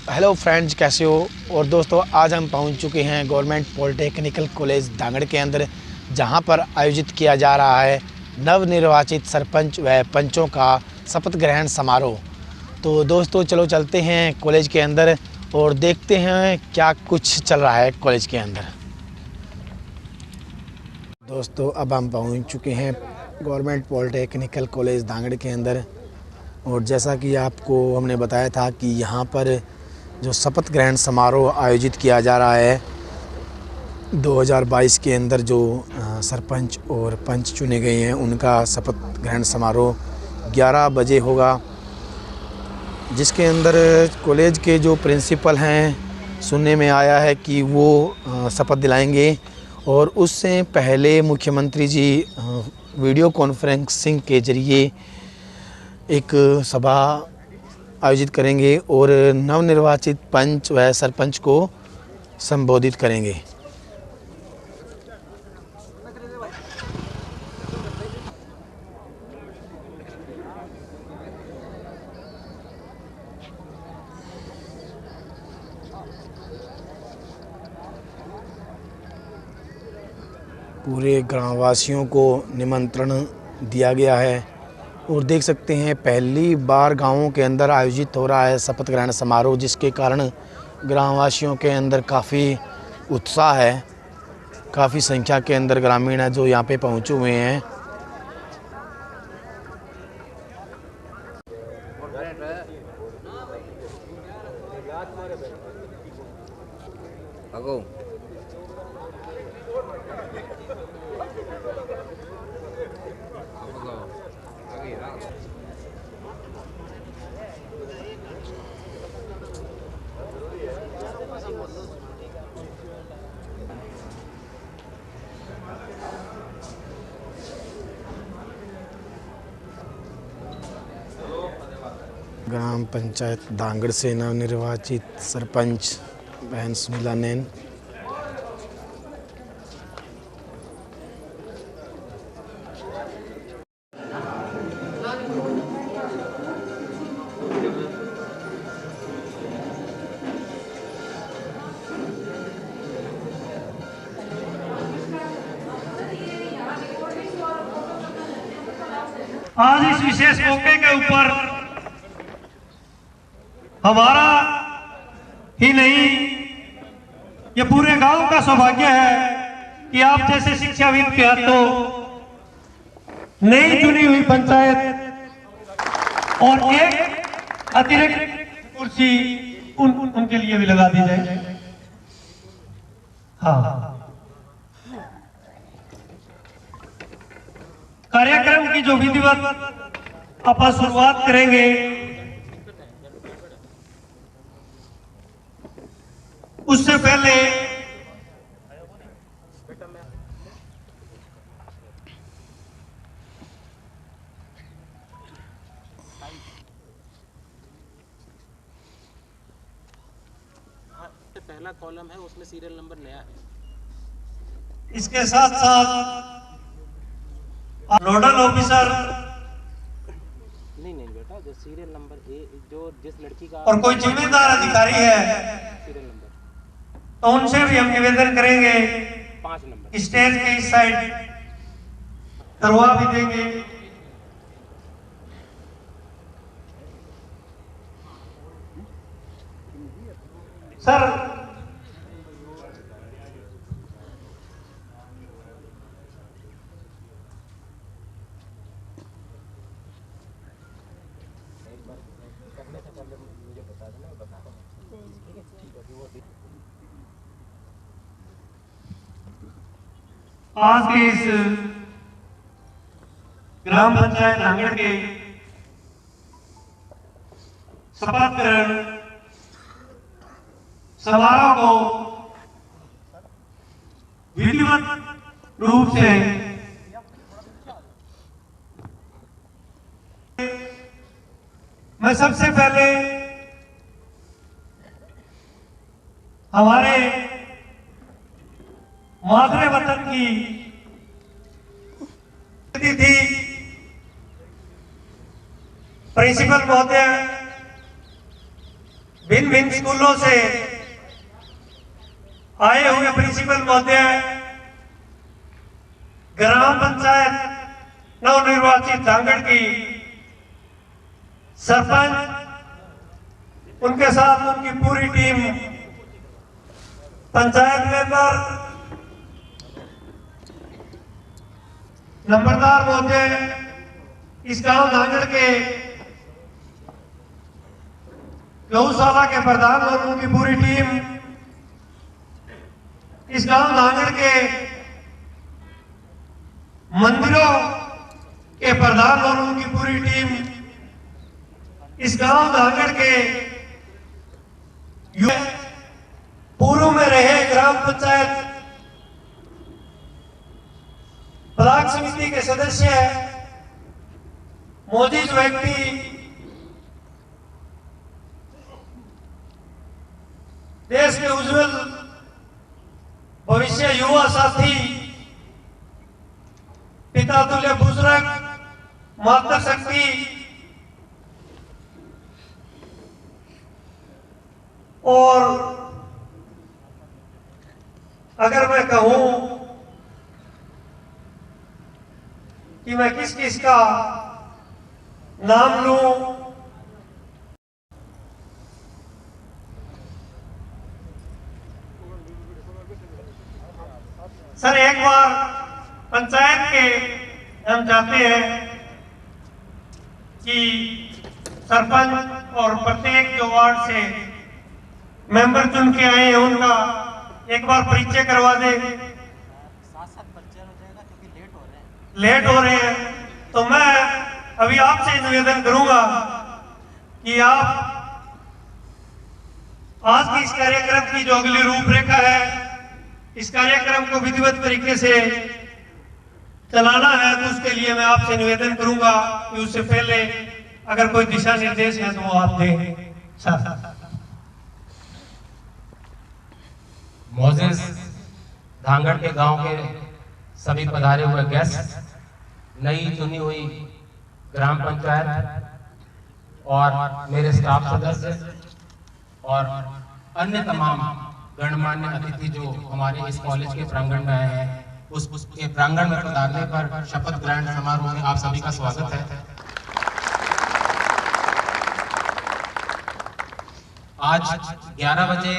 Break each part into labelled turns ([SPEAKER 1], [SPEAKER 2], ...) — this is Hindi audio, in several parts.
[SPEAKER 1] हेलो फ्रेंड्स, कैसे हो। और दोस्तों, आज हम पहुंच चुके हैं गवर्नमेंट पॉलिटेक्निकल कॉलेज धांगड़ के अंदर, जहां पर आयोजित किया जा रहा है नवनिर्वाचित सरपंच व पंचों का शपथ ग्रहण समारोह। तो दोस्तों, चलो चलते हैं कॉलेज के अंदर और देखते हैं क्या कुछ चल रहा है कॉलेज के अंदर। दोस्तों, अब हम पहुंच चुके हैं गवर्नमेंट पॉलिटेक्निकल कॉलेज धांगड़ के अंदर, और जैसा कि आपको हमने बताया था कि यहाँ पर जो शपथ ग्रहण समारोह आयोजित किया जा रहा है 2022 के अंदर, जो सरपंच और पंच चुने गए हैं उनका शपथ ग्रहण समारोह 11 बजे होगा, जिसके अंदर कॉलेज के जो प्रिंसिपल हैं, सुनने में आया है कि वो शपथ दिलाएंगे। और उससे पहले मुख्यमंत्री जी वीडियो कॉन्फ्रेंसिंग के ज़रिए एक सभा आयोजित करेंगे और नवनिर्वाचित पंच व सरपंच को संबोधित करेंगे। पूरे ग्रामवासियों को निमंत्रण दिया गया है और देख सकते हैं पहली बार गांवों के अंदर आयोजित हो रहा है शपथ ग्रहण समारोह, जिसके कारण ग्रामवासियों के अंदर काफ़ी उत्साह है। काफ़ी संख्या के अंदर ग्रामीण है जो यहाँ पे पहुँचे हुए हैं। ग्राम पंचायत धांगड़ से नवनिर्वाचित सरपंच बहन सुनीला नैन।
[SPEAKER 2] आज इस विशेष मौके के ऊपर हमारा ही नहीं, ये पूरे गांव का सौभाग्य है कि आप जैसे शिक्षाविद के हाथों नई चुनी हुई पंचायत और एक अतिरिक्त कुर्सी उनके लिए भी लगा दी जाए। हाँ, कार्यक्रम की जो विधिवत अपन शुरुआत करेंगे, उससे पहले
[SPEAKER 3] पहला कॉलम है, उसमें सीरियल नंबर नया है।
[SPEAKER 2] इसके साथ साथ नोडल ऑफिसर
[SPEAKER 3] नहीं बेटा, जो सीरियल नंबर जो जिस लड़की का
[SPEAKER 2] और कोई जिम्मेदार अधिकारी है
[SPEAKER 3] सीरियल नंबर,
[SPEAKER 2] तो उनसे भी हम निवेदन करेंगे
[SPEAKER 3] 5 नंबर
[SPEAKER 2] स्टेज के इस साइड करवा भी देंगे। सर, आज के इस ग्राम पंचायत धांगड़ के शपथ ग्रहण समारोह को विधिवत रूप से मैं सबसे पहले हमारे मादरे वतन की थी प्रिंसिपल महोदय भिन्न भिन्न स्कूलों से आए हुए प्रिंसिपल महोदय, ग्राम पंचायत नवनिर्वाचित धांगड़ की सरपंच, उनके साथ उनकी पूरी टीम, पंचायत मेंबर, नंबरदार महोदय, इस गांव धांगड़ के गौशाला के प्रधान और उनकी पूरी टीम, इस गांव धांगड़ के मंदिरों के प्रधान और उनकी पूरी टीम, इस गांव धांगड़ के पूर्व में रहे ग्राम पंचायत ब्लॉक समिति के सदस्य, मौजूद व्यक्ति, देश के उज्जवल भविष्य युवा साथी, पिता तुल्य बुजुर्ग, माता शक्ति, और अगर मैं कहूं कि मैं किस किस का नाम लूं, सर एक बार पंचायत के हम चाहते हैं कि सरपंच और प्रत्येक जो वार्ड से मेंबर चुन के आए हैं उनका एक बार परिचय करवा दे। लेट हो रहे हैं तो मैं अभी आपसे निवेदन करूंगा कि आप आज की इस कार्यक्रम की जो अगली रूपरेखा है, इस कार्यक्रम को विधिवत तरीके से चलाना है, तो उसके लिए मैं आपसे निवेदन करूंगा कि उससे पहले अगर कोई दिशा निर्देश है तो वो आप दें।
[SPEAKER 3] मोजेस धांगड़ के गांव के सभी पधारे हुए गेस्ट, नई चुनी हुई ग्राम पंचायत और मेरे स्टाफ सदस्य और अन्य तमाम गणमान्य अतिथि जो हमारे इस कॉलेज के प्रांगण में आए हैं, उसके प्रांगण में पधारने पर शपथ ग्रहण समारोह में आप सभी का स्वागत है। आज 11 बजे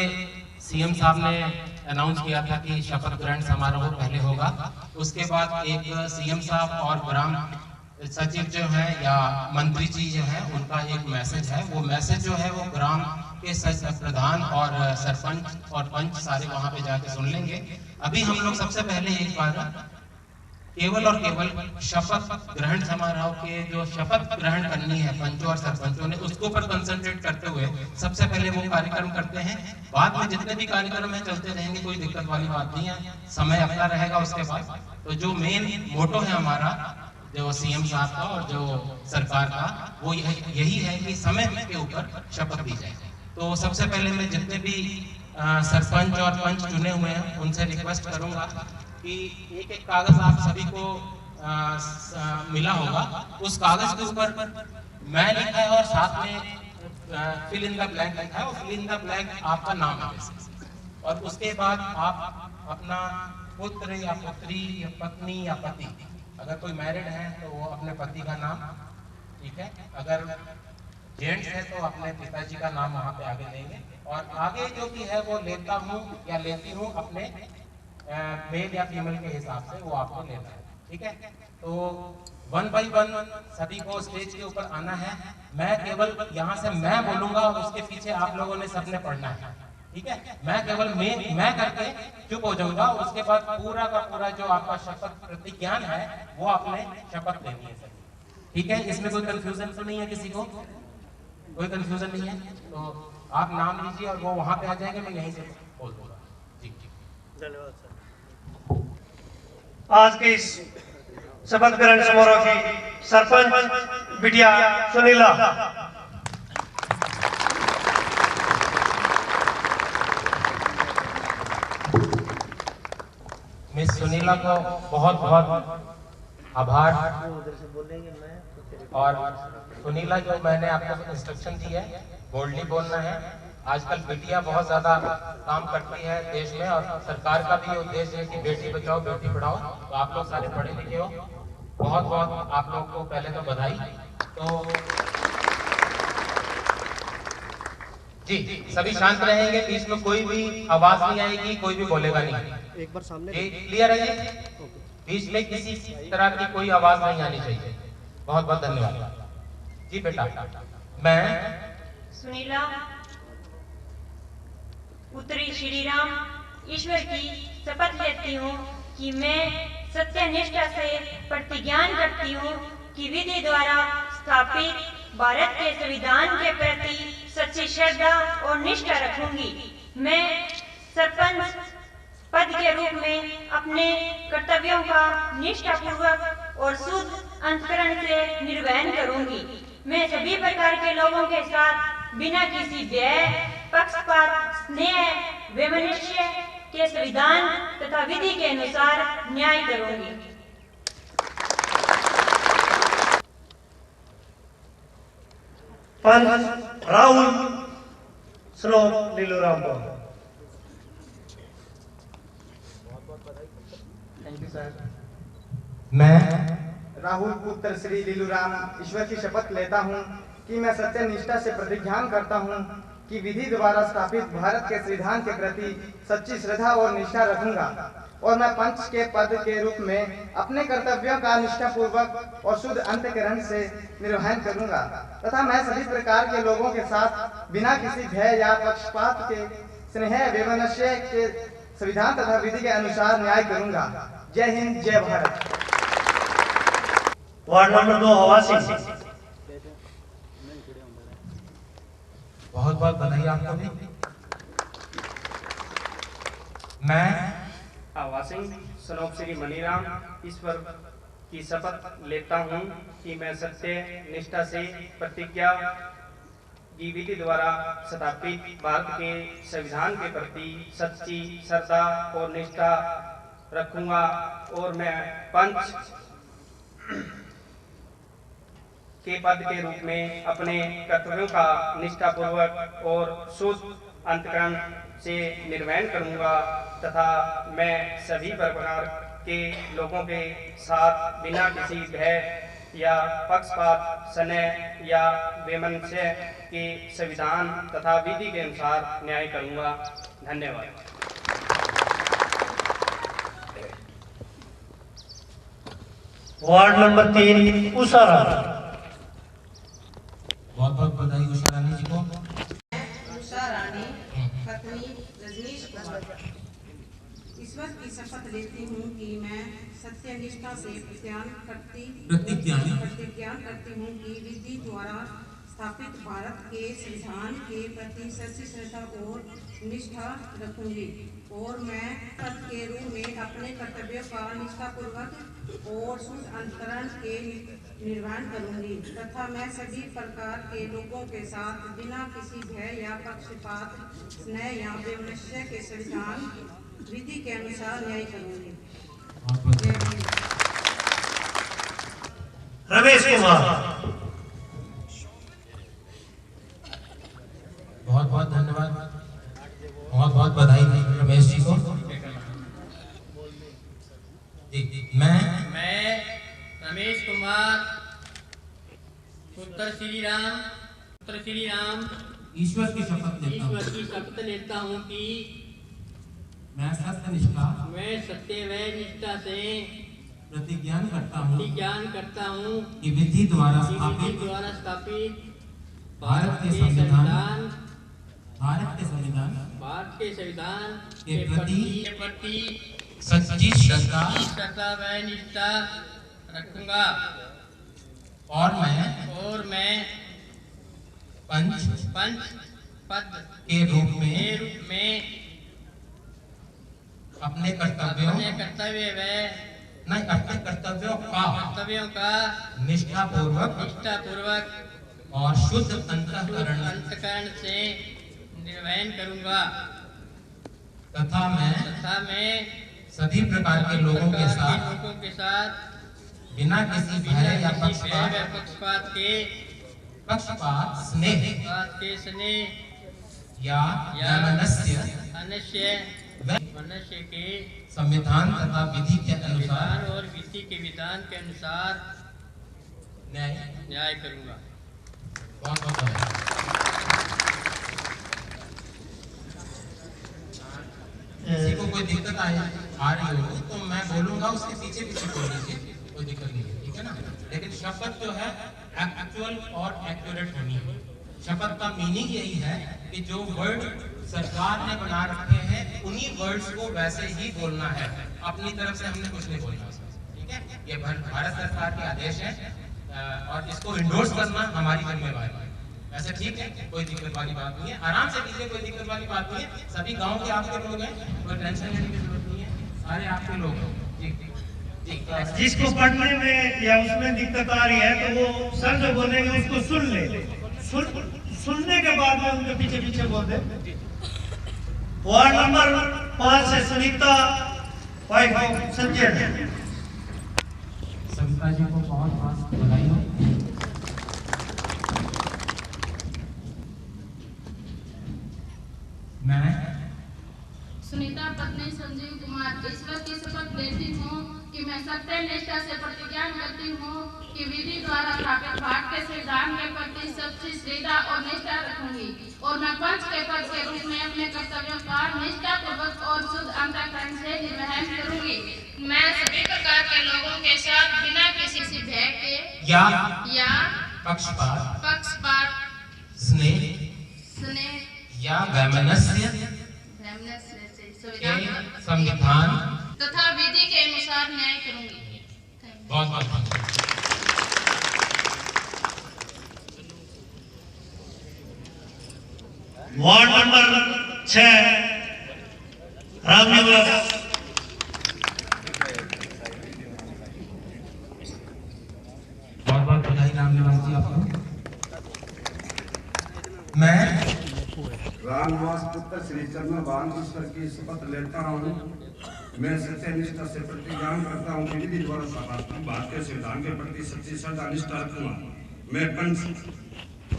[SPEAKER 3] सीएम साहब ने अनाउंस किया था कि शपथ ग्रहण समारोह पहले होगा, उसके बाद एक सीएम साहब और ग्राम सचिव जो है या मंत्री जी जो है उनका एक मैसेज है, वो मैसेज जो है वो ग्राम के प्रधान और सरपंच और पंच सारे वहां पे जाके सुन लेंगे। अभी हम लोग सबसे पहले एक बार केवल और केवल शपथ ग्रहण समारोह के जो शपथ ग्रहण करनी है पंचों और सरपंचों ने, उसके ऊपर कंसंट्रेट करते हुए सबसे पहले वो कार्यक्रम करते हैं। बाद में जितने भी कार्यक्रम है चलते रहेंगे, कोई दिक्कत वाली बात नहीं है, समय अपना रहेगा। उसके बाद तो जो मेन मोटो है हमारा जो सीएम साहब का और जो सरकार का, वो यही है कि समय के ऊपर शपथ दी जाए। तो सबसे पहले मैं जितने भी सरपंच और पंच चुने हुए हैं उनसे रिक्वेस्ट करूंगा कि एक एक कागज आप सभी को मिला होगा, उस कागज के ऊपर मैं लिखा है और साथ में फिल इन द ब्लैंक लिखा है, और फिल इन द ब्लैंक आपका नाम है। और उसके बाद आप अपना पुत्र या पुत्री या पत्नी या पति, अगर कोई मैरिड है तो वो अपने पति का नाम, ठीक है, अगर जेंट्स है तो अपने पिताजी का नाम वहाँ पे आगे देंगे, और आगे जो भी है वो लेता हूँ या लेती हूँ अपने मेल या फीमेल के हिसाब से वो आपको लेना है, ठीक है। तो 1 बाय 1 सभी को स्टेज के ऊपर आना है। मैं केवल यहाँ से मैं बोलूंगा और उसके पीछे आप लोगों ने सबने पढ़ना है, ठीक है। मैं केवल मैं करके चुप हो जाऊंगा, उसके बाद पूरा का पूरा जो आपका शपथ प्रतिज्ञान है वो आपने शपथ लेनी है सर, ठीक है। इसमें कोई कंफ्यूजन तो नहीं है, किसी को कोई कंफ्यूजन नहीं है, तो आप नाम लीजिए और वो वहां पे आ जाएंगे, मैं यहीं से बोल दूंगा। जी
[SPEAKER 2] धन्यवाद सर। आज के इस शपथ ग्रहण समारोह की सरपंच बिटिया सुनीला।
[SPEAKER 3] मिस सुनीला को बहुत बहुत आभार। और सुनीला जो मैंने आपको इंस्ट्रक्शन दी है, बोल्डली बोलना है, आजकल बेटियां बहुत ज़्यादा काम करती है देश में, और सरकार का भी ये उद्देश्य है कि बेटी बचाओ बेटी पढ़ाओ। तो आप लोग सारे पढ़े लिखे हो, बहुत बहुत आप लोग को पहले तो बधाई। तो जी सभी शांत रहेंगे, बीच में कोई भी आवाज नहीं आएगी, कोई भी बोलेगा नहीं।
[SPEAKER 4] एक बार सामने
[SPEAKER 3] जी क्लियर है जी? बीच में किसी तरह की कोई आवाज नहीं आनी चाहिए। बहुत बहुत धन्यवाद जी। बेटा मैं
[SPEAKER 5] सुनीला उत्तरी श्री राम ईश्वर की शपथ लेती हूँ कि मैं सत्यनिष्ठा से प्रतिज्ञान करती हूँ कि विधि द्वारा स्थापित भारत के संविधान के प्रति सच्ची श्रद्धा और निष्ठा रखूंगी। मैं सरपंच पद के रूप में अपने कर्तव्यों का निष्ठापूर्वक और शुद्ध अंतकरण से निर्वहन करूंगी। मैं सभी प्रकार के लोगों के साथ बिना किसी व्यय, पक्षपात, स्नेह, वैमनस्य के संविधान तथा विधि के अनुसार न्याय करूंगी।
[SPEAKER 2] पंच राहुल स्नोप लीलूराम।
[SPEAKER 4] Thank you sir.
[SPEAKER 3] मैं
[SPEAKER 6] राहुल पुत्र श्री लीलूराम ईश्वर की शपथ लेता हूँ कि मैं सत्यनिष्ठा से प्रतिज्ञान करता हूँ कि विधि द्वारा स्थापित भारत के संविधान के प्रति सच्ची श्रद्धा और निष्ठा रखूंगा, और मैं पंच के पद के रूप में अपने कर्तव्यों का निष्ठापूर्वक और शुद्ध अंतःकरण से निर्वहन करूंगा, तथा मैं सभी प्रकार के लोगों के साथ बिना किसी भय या पक्षपात के स्नेह वैमनस्य के संविधान तथा विधि के अनुसार न्याय करूंगा। जय हिंद, जय भारत।
[SPEAKER 2] वार्ड नंबर 2 हवा सिंह।
[SPEAKER 3] बहुत बहुत बधाई आपको भी। मैं
[SPEAKER 7] हवा सिंह सनोप श्री मनीराम ईश्वर की शपथ लेता हूँ कि मैं सत्य निष्ठा से प्रतिज्ञा की विधि द्वारा स्थापित भारत के संविधान के प्रति सच्ची श्रद्धा और निष्ठा रखूंगा, और मैं पंच के पद के रूप में अपने कर्तव्यों का निष्ठापूर्वक और शुद्ध अंतकरण से निर्वहन करूंगा, तथा मैं सभी प्रकार के लोगों के साथ बिना किसी भय या पक्षपात, स्नेह या वैमनस्य के संविधान तथा विधि के अनुसार न्याय करूंगा। धन्यवाद।
[SPEAKER 2] वार्ड नंबर 3 उषा रानी।
[SPEAKER 3] बहुत बहुत बधाई उषा रानी जी को।
[SPEAKER 8] उषा रानी पत्नी रजनीश कुमार ईश्वर की शपथ लेती हूँ कि मैं सत्यनिष्ठा से प्रतिज्ञान करती हूँ कि विधि द्वारा स्थापित भारत के संविधान के प्रति सच्ची श्रद्धा और निष्ठा रखूंगी, और मैं पद के रूप में अपने कर्तव्यों का निष्ठापूर्वक और शुद्ध अंतकरण के निर्वहन करूंगी, तथा मैं सभी प्रकार के लोगों के साथ बिना किसी भय या पक्षपात, स्नेह या वैमनस्य के संविधान विधि के अनुसार न्याय करूंगी।
[SPEAKER 2] रमेश कुमार।
[SPEAKER 3] बहुत बहुत धन्यवाद, बहुत बहुत बधाई रमेश जी को। जी मैं
[SPEAKER 9] रमेश कुमार पुत्र श्री राम
[SPEAKER 3] ईश्वर की शपथ
[SPEAKER 9] लेता हूँ कि
[SPEAKER 3] मैं
[SPEAKER 9] सत्य व निष्ठा से
[SPEAKER 3] प्रतिज्ञान
[SPEAKER 9] करता हूँ
[SPEAKER 3] कि विधि द्वारा
[SPEAKER 9] स्थापित
[SPEAKER 3] भारत के
[SPEAKER 9] संविधान
[SPEAKER 3] के प्रति
[SPEAKER 9] सच्ची
[SPEAKER 3] श्रद्धा
[SPEAKER 9] व निष्ठा रखूंगा,
[SPEAKER 3] और मैं पंच
[SPEAKER 9] पद
[SPEAKER 3] के रूप में अपने
[SPEAKER 9] कर्तव्यों का
[SPEAKER 3] निष्ठापूर्वक और शुद्ध
[SPEAKER 9] अंतकरण से निर्वहन करूंगा,
[SPEAKER 3] तथा मैं सभी प्रकार के लोगों के साथ बिना किसी भय या पक्षपात, स्नेह या
[SPEAKER 9] मनुष्य के
[SPEAKER 3] संविधान तथा विधि के अनुसार
[SPEAKER 9] और विधि के विधान के अनुसार न्याय करूंगा।
[SPEAKER 3] बहुत बहुत धन्यवाद। किसी को कोई दिक्कत आ रही हो तो मैं बोलूंगा, उसके पीछे पीछे बोल लीजिए, कोई दिक्कत नहीं है, ठीक है ना। लेकिन शपथ जो है एक्चुअल और एक्यूरेट होनी है। शपथ का मीनिंग यही है कि जो वर्ड सरकार ने बना रखे हैं उन्हीं वर्ड्स को वैसे ही बोलना है, अपनी तरफ से हमने कुछ नहीं बोलना, ठीक है। ये भारत सरकार के आदेश है और इसको इंडोर्स करना हमारी जिम्मेवारी है। ऐसा ठीक है, कोई दिक्कत वाली बात नहीं है, आराम से कीजिए, कोई दिक्कत वाली बात नहीं है। सभी गांव के आपके लोग हैं, कोई टेंशन लेने की जरूरत नहीं है, सारे आपके लोग हैं।
[SPEAKER 2] जिसको पढ़ने में या उसमें दिक्कत आ रही है तो वो सर जो बोलेंगे उसको सुन ले, सुनने के बाद में उनके पीछे पीछे बोल दे। वार्ड नंबर 5 से सुनीता वाइफ संजय।
[SPEAKER 3] सविता जी को बहुत बहुत बधाई हो। मैं
[SPEAKER 10] सुनीता पत्नी संजीव कुमार ईश्वर की शपथ लेती हूँ कि मैं सत्य निष्ठा से प्रतिज्ञा करती हूँ कि विधि द्वारा स्थापित भारतीय संविधान के प्रति सच्ची श्रद्धा और निष्ठा रखूंगी और मैं पंच के पद के रूप में अपने कर्तव्यों का निष्ठापूर्वक और शुद्ध अंतःकरण से निर्वहन करूंगी। मैं सभी प्रकार के लोगों के साथ बिना किसी भय के या पक्षपात स्नेह
[SPEAKER 3] या वैमनस्य संविधान
[SPEAKER 10] तथा विधि के अनुसार न्याय करूंगी।
[SPEAKER 3] बहुत बहुत
[SPEAKER 2] वार्ड नंबर 6 रामनिवास।
[SPEAKER 3] बहुत बहुत बधाई रामनिवास जी आपको। मैं
[SPEAKER 11] रामनिवास पुत्र श्री चंद्रभान ईश्वर की शपथ लेता हूँ। मैं सत्य निष्ठा से प्रतिज्ञा करता हूँ कि विधि द्वारा स्थापित भारतीय संविधान के प्रति सच्ची श्रद्धा निष्ठा रखूंगा। मैं पंच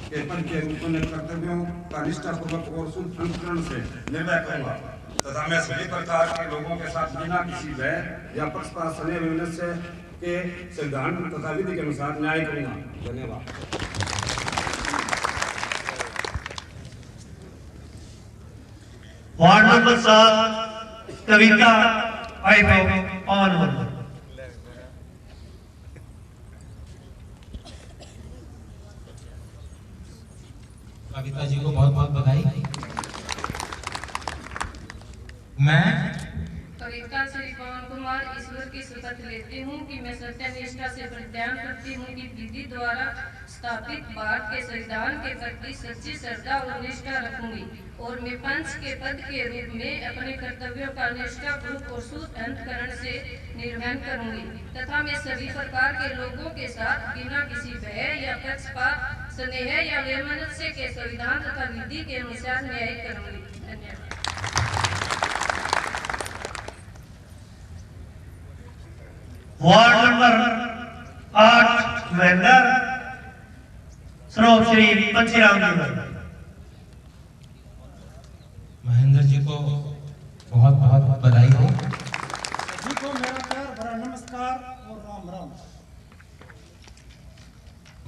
[SPEAKER 11] के पद के रूप में कर्तव्यों का निष्ठापूर्वक और शुद्ध अंतःकरण से निर्णय करूंगा तथा मैं सभी प्रकार के लोगों के साथ बिना किसी भय या पक्षपात से के संविधान तथा विधि के अनुसार न्याय करूंगा। धन्यवाद।
[SPEAKER 2] वार्ड नंबर 7 कविता वाइफ पवन वर्मा।
[SPEAKER 3] कविता जी को बहुत बहुत बधाई। मैं
[SPEAKER 10] कविता श्री पवन कुमार ईश्वर की शपथ लेती हूँ कि मैं सत्य निष्ठा से प्रतिज्ञा करती हूँ कि विधि द्वारा स्थापित भारत के संविधान के प्रति सच्ची श्रद्धा और निष्ठा रखूंगी और मैं पंच के पद के रूप में अपने कर्तव्यों का निष्ठापूर्वक और शुद्ध अंतःकरण से निर्वहन करूंगी तथा मैं सभी प्रकार के लोगों के साथ बिना किसी भय या पक्षपात स्नेह या वैमनस्य के संविधान तथा विधि के अनुसार न्याय करूंगी। धन्यवाद।
[SPEAKER 2] वार्ड नंबर 8 महेंद्र श्रोत श्री पंचीराम जी।
[SPEAKER 3] महेंद्र जी को बहुत बहुत बधाई हो।
[SPEAKER 12] सभी को मेरा प्यार भरा नमस्कार और राम राम।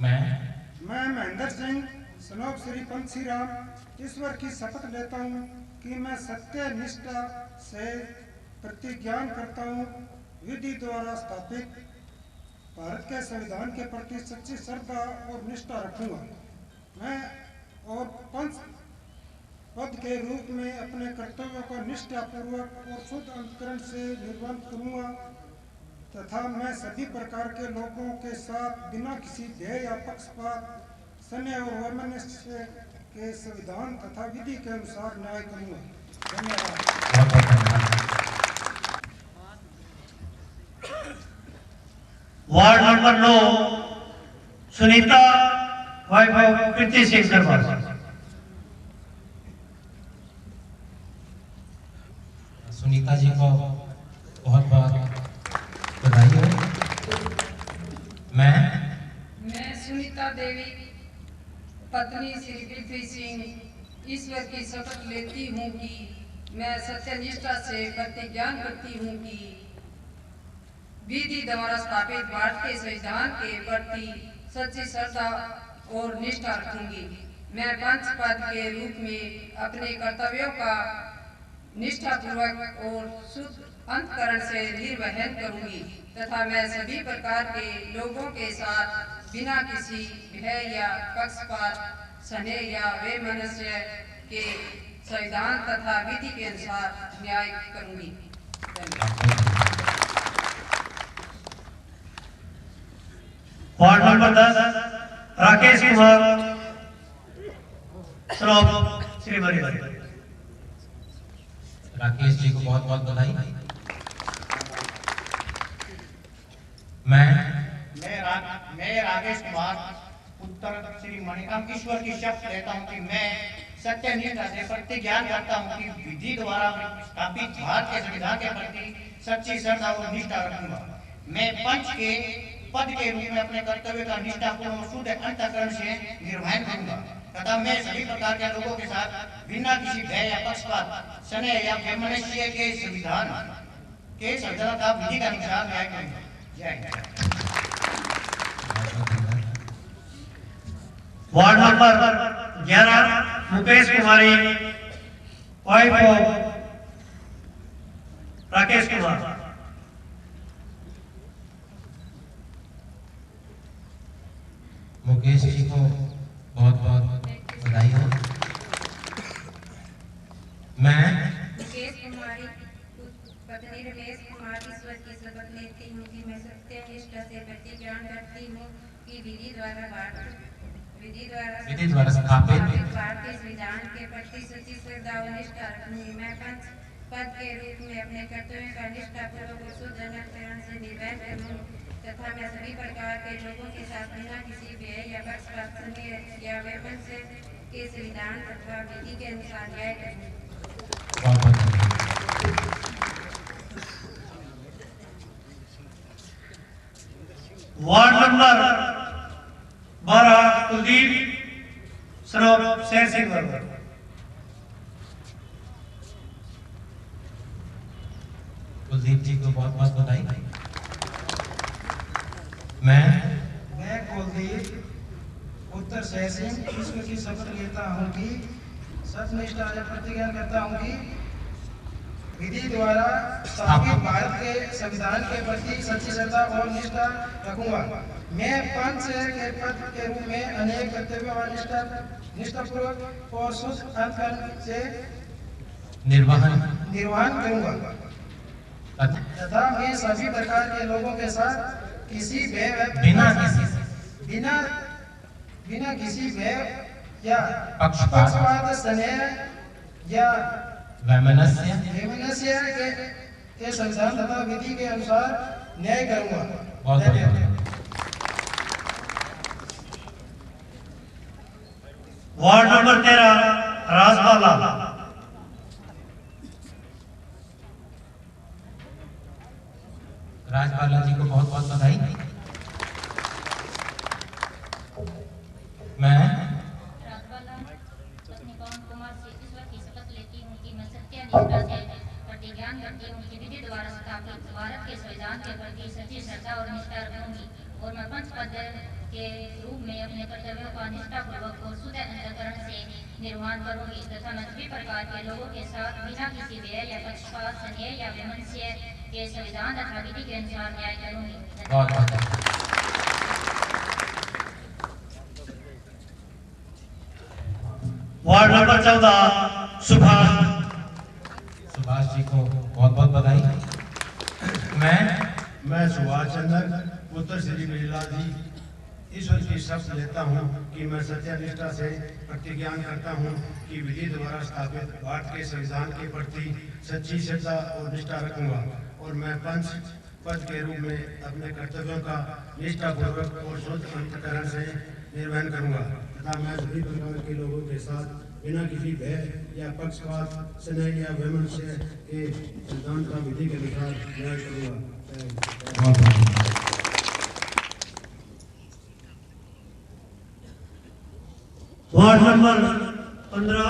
[SPEAKER 3] मैं
[SPEAKER 12] महेंद्र सिंह सनोक श्री पंचीराम ईश्वर की शपथ लेता हूँ कि मैं सत्य निष्ठा से प्रतिज्ञा करता हूँ विधि द्वारा स्थापित भारत के संविधान के प्रति सच्ची श्रद्धा और निष्ठा रखूंगा। मैं और पंच पद के रूप में अपने कर्तव्यों का निष्ठापूर्वक और शुद्ध अंतःकरण से निर्वहन करूंगा तथा मैं सभी प्रकार के लोगों के साथ बिना किसी भय या पक्षपात स्नेह और वैमनस्य के संविधान तथा विधि के अनुसार न्याय करूंगा। धन्यवाद।
[SPEAKER 2] वार्ड नंबर 9 सुनीता वाइफ कृति सिंह सरपंच।
[SPEAKER 3] सुनीता जी को बहुत बहुत बधाई हो। मैं
[SPEAKER 10] सुनीता देवी पत्नी श्री पृथ्वी सिंह ईश्वर की शपथ लेती हूँ कि मैं सत्यनिष्ठा से प्रतिज्ञान करती हूँ कि विधि द्वारा स्थापित भारतीय संविधान के प्रति सच्ची श्रद्धा और निष्ठा रखूंगी। मैं पंच पद के रूप में अपने कर्तव्यों का निष्ठापूर्वक और शुद्ध अंतःकरण से निर्वहन करूंगी तथा मैं सभी प्रकार के लोगों के साथ बिना किसी भय या पक्षपात, स्नेह या वैमनस्य के संविधान तथा विधि के अनुसार न्याय करूंगी।
[SPEAKER 2] वार्ड नंबर 10 राकेश कुमार श्री मरीवारी।
[SPEAKER 3] राकेश जी को बहुत बहुत बधाई। मैं
[SPEAKER 13] राकेश कुमार पुत्र श्री मणिकांत ईश्वर की शपथ लेता हूँ कि मैं सत्यनिष्ठा से प्रतिज्ञान करता हूँ कि विधि द्वारा स्थापित भारत के संविधान के प्रति सच्ची श्रद्धा और निष्ठा रखूंगा। मैं पंच के पद के रूप में अपने कर्तव्य का निष्ठापूर्ण और शुद्ध अंतःकरण से निर्वहन करूंगा तथा मैं सभी प्रकार के लोगों के साथ बिना किसी भय या पक्षपात, स्नेह या वैमनस्य के संविधान का विधि के अनुसार न्याय करूंगा। जय Hind.
[SPEAKER 2] Ward number 11 Mukesh Kumari wife of Rakesh Kumar.
[SPEAKER 3] Mukesh ji को बहुत बहुत बधाई हो। मैं
[SPEAKER 8] मुकेश कुमारी पत्नी रमेश कुमार ईश्वर की शपथ लेती हूँ कि मैं सत्यनिष्ठा से प्रतिज्ञान करती हूँ कि विधि द्वारा स्थापित भारतीय संविधान के प्रति सच्ची श्रद्धा और निष्ठा रखूंगी। मैं पंच पद के रूप में अपने कर्तव्यों का निष्ठापूर्वक और शुद्ध अंतःकरण से निर्वहन करूंगी तथा मैं सभी प्रकार के लोगों के साथ बिना किसी भय या पक्षपात, स्नेह या वैमनस्य के संविधान तथा विधि के अनुसार न्याय करूंगी।
[SPEAKER 2] वार्ड नंबर 12 कुलदीप सरोवर शेर सिंह वर्मा।
[SPEAKER 3] कुलदीप जी को बहुत बहुत बधाई। मैं
[SPEAKER 12] कुलदीप पुत्र शेर सिंह ईश्वर की शपथ लेता हूँ कि सत्यनिष्ठा से प्रतिज्ञान करता हूँ कि विधि द्वारा स्थापित भारत के संविधान के प्रति सच्ची श्रद्धा और निष्ठा रखूंगा। मैं पंच के पद के रूप में अनेक कर्तव्यों और निष्ठापूर्वक और शुद्ध अंतःकरण से निर्वहन करूंगा तथा मैं सभी प्रकार के लोगों के साथ बिना किसी भय या पक्षपात, स्नेह या वैमनस्य के संविधान तथा विधि के अनुसार न्याय करूंगा।
[SPEAKER 2] Ward number 13 राजपाला।
[SPEAKER 3] राजपाला जी को बहुत बहुत बधाई। मैं
[SPEAKER 14] राजपाला पत्नी पवन कुमार से ईश्वर की शपथ लेती हूँ कि मैं सत्यनिष्ठा से प्रतिज्ञान करती हूँ कि विधि द्वारा स्थापित भारत के संविधान के प्रति सच्ची श्रद्धा और निष्ठा रखूंगी और मैं पंच पद के रूप में अपने कर्तव्यों का निष्ठापूर्वक और शुद्ध अंतःकरण से निर्वहन करूंगी तथा मैं सभी प्रकार के लोगों के साथ बिना किसी भय या पक्षपात, स्नेह या वैमनस्य के संविधान तथा विधि के अनुसार न्याय करूंगी।
[SPEAKER 2] वार्ड नंबर 14
[SPEAKER 3] सुभाष जी को बहुत बहुत बधाई।
[SPEAKER 11] मैं सुभाष चंद्र पुत्र श्री बिरला जी ईश्वर की शपथ लेता हूँ कि मैं सत्यनिष्ठा से प्रतिज्ञान करता हूँ कि विधि द्वारा स्थापित भारत के संविधान के प्रति सच्ची श्रद्धा और निष्ठा रखूंगा और मैं पंच पद के रूप में अपने कर्तव्यों का निष्ठापूर्वक और शुद्ध अंतःकरण से निर्वहन करूंगा तथा मैं सभी प्रकार के लोगों के साथ बिना किसी भय या पक्षपात, स्नेह या वैमनस्य के सिद्धांत का विधि के अनुसार न्याय करूंगा।
[SPEAKER 2] वार्ड नंबर 15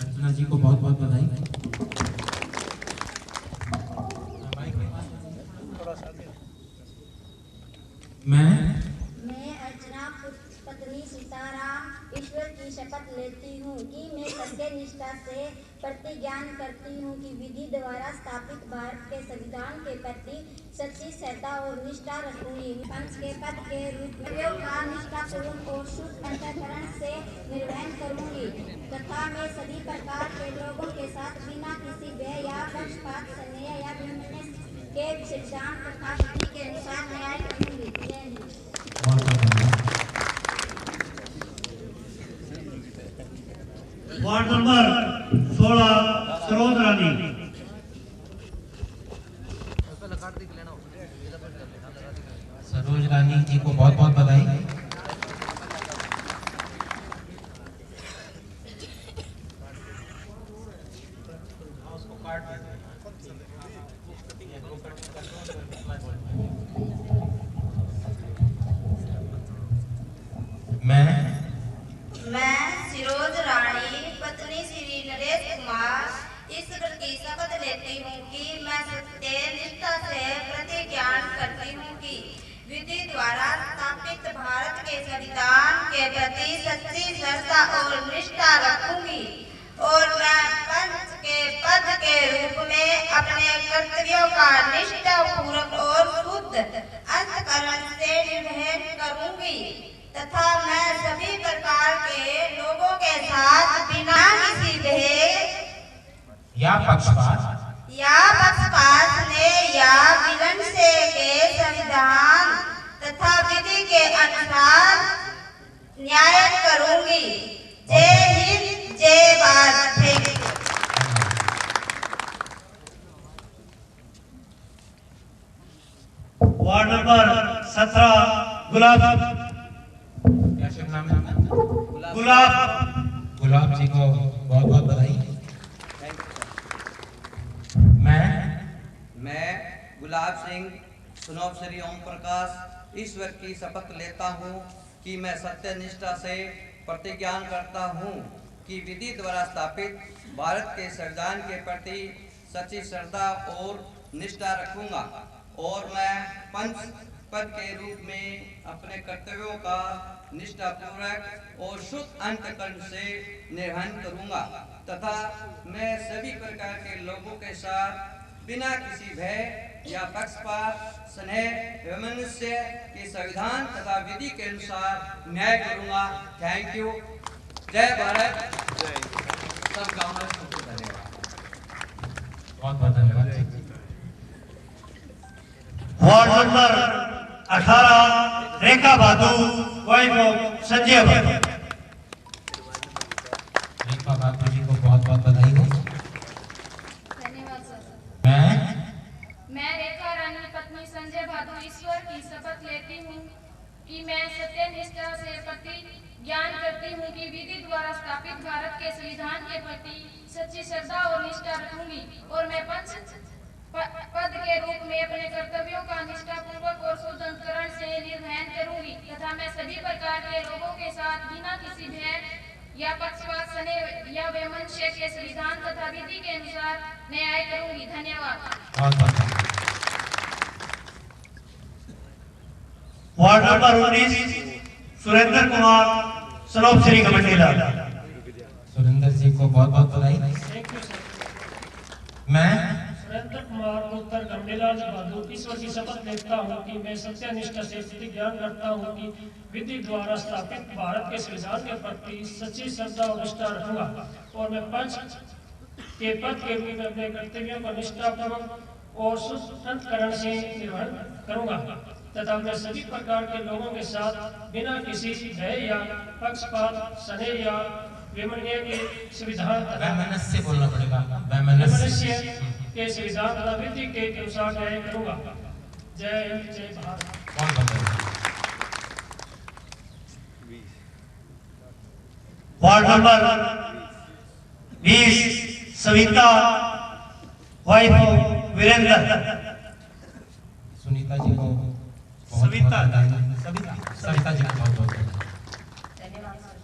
[SPEAKER 2] अर्चना
[SPEAKER 3] जी को बहुत बहुत बधाई। मैं
[SPEAKER 14] अर्चना पत्नी सीताराम ईश्वर की शपथ लेती हूँ कि मैं सत्य निष्ठा से प्रतिज्ञान करती हूँ कि विधि द्वारा स्थापित भारत के संविधान के प्रति सच्ची श्रद्धा और निष्ठा रखूंगी। पंच के पद के रूप में का निष्ठापूर्वक और शुद्ध अंतःकरण से निर्वहन करूंगी तथा मैं सभी प्रकार के लोगों के साथ बिना किसी भय या पक्षपात संदेह या विमर्श के सिद्धांत तथा विधि के अनुसार न्याय करूंगी। जय हिंद।
[SPEAKER 2] वार्ड नंबर 16 सरोज रानी।
[SPEAKER 3] सरोज रानी जी को बहुत बहुत बधाई।
[SPEAKER 15] मैं सिरोज रानी पत्नी श्री नरेश कुमार ईश्वर की शपथ लेती हूँ कि मैं सत्य निष्ठा से प्रतिज्ञान करती हूँ कि विधि द्वारा स्थापित भारत के संविधान के प्रति सच्ची श्रद्धा और निष्ठा रखूंगी और मैं पंच के पद के रूप में अपने कर्तव्यों का निष्ठापूर्वक और शुद्ध अंतःकरण से निर्वहन करूंगी तथा मैं सभी प्रकार के लोगों के साथ बिना किसी भय
[SPEAKER 3] या पक्षपात
[SPEAKER 15] ने या विलंब से के संविधान तथा विधि के अनुसार न्याय करूंगी। जय हिंद, जय भारत।
[SPEAKER 2] वार्ड नंबर 17 गुलाब
[SPEAKER 3] गुलाब जी को बहुत बहुत बधाई।
[SPEAKER 16] मैं गुलाब सिंह सुनोप श्री ओम प्रकाश ईश्वर की शपथ लेता हूँ कि मैं सत्य निष्ठा से प्रतिज्ञान करता हूँ कि विधि द्वारा स्थापित भारत के संविधान के प्रति सच्ची श्रद्धा और निष्ठा रखूंगा और मैं पंच पद के रूप में अपने कर्तव्यों का निष्ठापूर्वक और शुद्ध अंतःकरण से निर्वहन करूंगा तथा मैं सभी प्रकार के लोगों के साथ बिना किसी भय या पक्षपात स्नेह वैमनस्य के संविधान तथा विधि के अनुसार न्याय करूंगा। Thank you. जय भारत। सब गाँव में धन्यवाद।
[SPEAKER 3] बहुत बहुत धन्यवाद।
[SPEAKER 2] वार्ड नंबर 18 रेखा बादू वैभव संजय बादू।
[SPEAKER 3] रेखा बादू जी को बहुत बहुत बधाई हो।
[SPEAKER 10] धन्यवाद सर। मैं रेखा रानी पत्नी संजय भादु ईश्वर की शपथ लेती हूँ कि मैं सत्य निष्ठा से प्रतिज्ञान करती हूँ कि विधि द्वारा स्थापित भारत के संविधान के प्रति सच्ची श्रद्धा और निष्ठा रखूंगी और मैं पंच पद के रूप में अपने कर्तव्यों का निष्ठापूर्वक और शुद्ध अंतःकरण से निर्वहन करूंगी तथा मैं सभी प्रकार के लोगों के साथ बिना किसी भय या पक्षपात स्नेह या वैमनस्य के संविधान तथा विधि के अनुसार न्याय करूंगी। धन्यवाद।
[SPEAKER 2] Ward number 19 Surendra Kumar Sanop Shri कमंडीला।
[SPEAKER 3] सुरेंद्र जी को बहुत बहुत बधाई। मैं
[SPEAKER 17] सुरेंद्र कुमार उत्तर गंडेलाल बहादुर ईश्वर की शपथ लेता हूँ कि मैं सत्यनिष्ठा से प्रतिज्ञान करता हूँ कि विधि द्वारा स्थापित भारत के संविधान के प्रति सच्ची श्रद्धा और निष्ठा रखूंगा और मैं पंच के पद के रूप में अपने कर्तव्यों को निष्ठापूर्वक और शुद्ध अंतःकरण से निर्वहन करूंगा तथा मैं सभी प्रकार के लोगों के साथ बिना किसी भय या पक्षपात स्नेह या वैमनस्य के संविधान
[SPEAKER 3] वैमनस्य बोलना पड़ेगा।
[SPEAKER 17] वैमनस्य के संविधान तथा विधि के अनुसार न्याय करूंगा। जय हिंद, जय भारत।
[SPEAKER 2] वार्ड नंबर 20 सविता वैभव वीरेंद्र।
[SPEAKER 3] सुनीता जी को
[SPEAKER 2] सविता
[SPEAKER 3] सभी सविता जी का बहुत
[SPEAKER 5] धन्यवाद सर।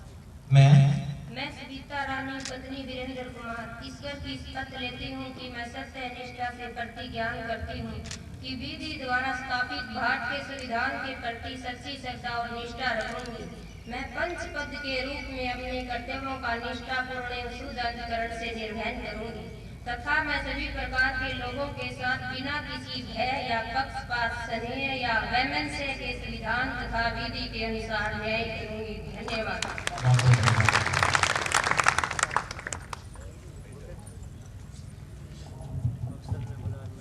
[SPEAKER 3] मैं
[SPEAKER 5] सविता रानी पत्नी वीरेंद्र कुमार ईश्वर की शपथ लेती हूँ कि मैं सत्य निष्ठा से प्रतिज्ञान करती हूँ कि विधि द्वारा स्थापित भारतीय संविधान के प्रति सच्ची श्रद्धा और निष्ठा रखूंगी। मैं पंच पद के रूप में अपने कर्तव्यों का निष्ठापूर्ण एवं शुद्ध अंतकरण से निर्वहन करूंगी तथा मैं सभी प्रकार के लोगों के साथ बिना किसी भय या पक्षपात, स्नेह या वैमनस्य के संविधान तथा विधि के अनुसार न्याय करूंगी। धन्यवाद।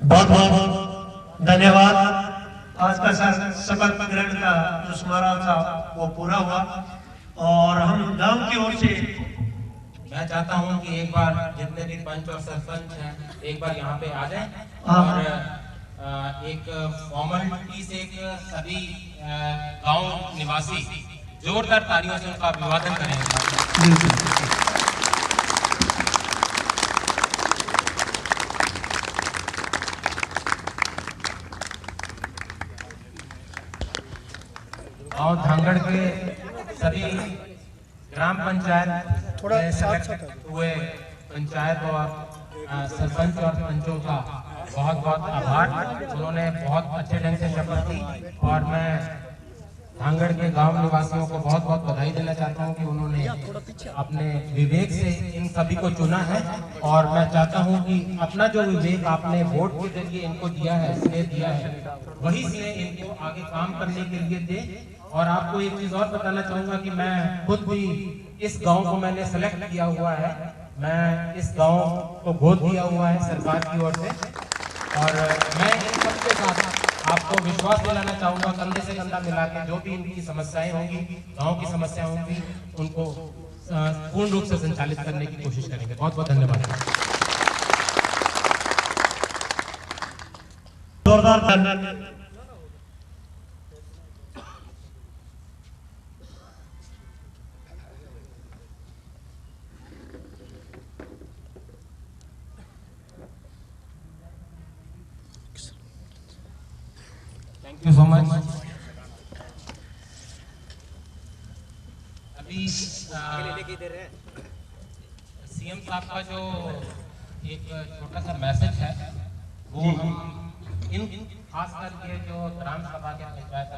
[SPEAKER 2] बहुत बहुत धन्यवाद। आज का शपथ ग्रहण का जो समारोह था वो पूरा हुआ और हम गांव की ओर से
[SPEAKER 3] मैं चाहता हूं कि एक बार जितने भी पंच और सरपंच हैं एक बार यहाँ पे आ जाएं और एक फॉर्मेलिटी से एक सभी गांव निवासी जोरदार तालियों से उनका अभिवादन करें। और धांगड़ के सभी ग्राम पंचायत में सेलेक्ट हुए पंचायत और सरपंच और पंचों का बहुत बहुत आभार। उन्होंने बहुत अच्छे ढंग से शपथ ली और मैं धांगड़ के गांव निवासियों को बहुत बहुत बधाई देना चाहता हूं कि उन्होंने अपने विवेक से इन सभी को चुना है और मैं चाहता हूं कि अपना जो विवेक आपने वोट के जरिए इनको दिया है, स्नेह दिया है, वही स्नेह इनको आगे काम करने के लिए दे। और आपको एक चीज और बताना चाहूंगा कि मैं खुद भी इस गांव को मैंने सेलेक्ट किया हुआ है। मैं इस गांव को गोद दिया हुआ है सरकार की ओर से और मैं इन सबके साथ आपको विश्वास दिलाना चाहूंगा, कंधे से कंधा मिला के जो भी इनकी समस्याएं होंगी, गांव की समस्याएं होंगी, उनको पूर्ण रूप से संचालित करने की कोशिश करेंगे। बहुत बहुत धन्यवाद।
[SPEAKER 2] जोरदार
[SPEAKER 3] थैंक यू सो मच। अभी सीएम साहब का जो एक छोटा सा मैसेज है वो हम इन खास करके जो ग्राम सभा के पंचायत